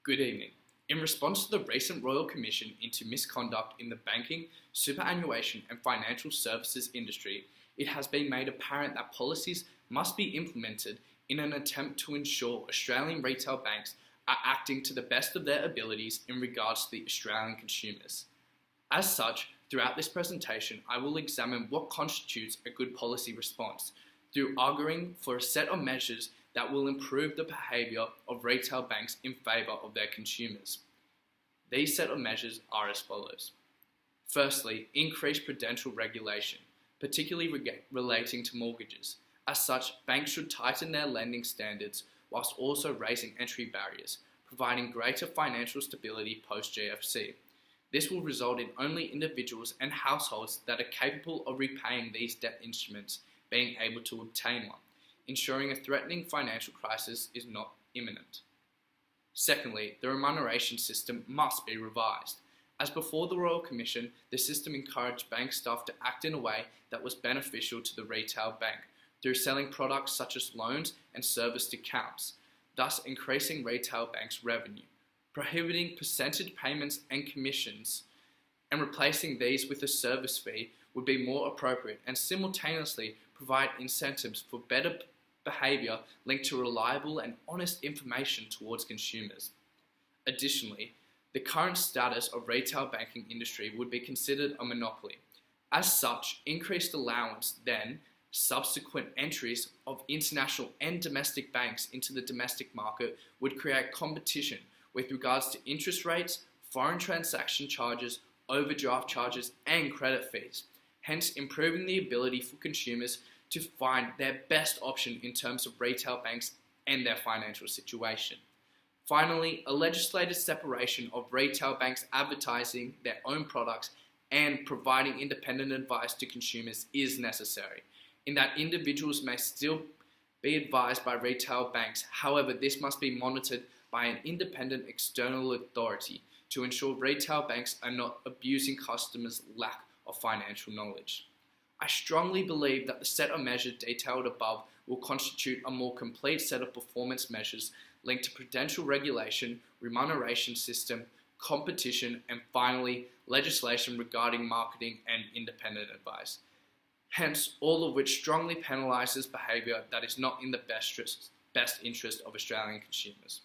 Good evening. In response to the recent Royal Commission into misconduct in the banking, superannuation and financial services industry, it has been made apparent that policies must be implemented in an attempt to ensure Australian retail banks are acting to the best of their abilities in regards to the Australian consumers. As such, throughout this presentation, I will examine what constitutes a good policy response through arguing for a set of measures that will improve the behaviour of retail banks in favour of their consumers. These set of measures are as follows. Firstly, increased prudential regulation, particularly relating to mortgages. As such, banks should tighten their lending standards whilst also raising entry barriers, providing greater financial stability post-GFC. This will result in only individuals and households that are capable of repaying these debt instruments being able to obtain one, ensuring a threatening financial crisis is not imminent. Secondly, the remuneration system must be revised. As before the Royal Commission, the system encouraged bank staff to act in a way that was beneficial to the retail bank through selling products such as loans and serviced accounts, thus increasing retail banks' revenue, prohibiting percentage payments and commissions, and replacing these with a service fee would be more appropriate and simultaneously provide incentives for better behaviour linked to reliable and honest information towards consumers. Additionally, the current status of retail banking industry would be considered a monopoly. As such, increased allowance then subsequent entries of international and domestic banks into the domestic market would create competition with regards to interest rates, foreign transaction charges, overdraft charges and credit fees, hence improving the ability for consumers to find their best option in terms of retail banks and their financial situation. Finally, a legislated separation of retail banks advertising their own products and providing independent advice to consumers is necessary, in that individuals may still be advised by retail banks. However, this must be monitored by an independent external authority to ensure retail banks are not abusing customers' lack of financial knowledge. I strongly believe that the set of measures detailed above will constitute a more complete set of performance measures linked to prudential regulation, remuneration system, competition, and finally, legislation regarding marketing and independent advice. Hence, all of which strongly penalises behaviour that is not in the best interest of Australian consumers.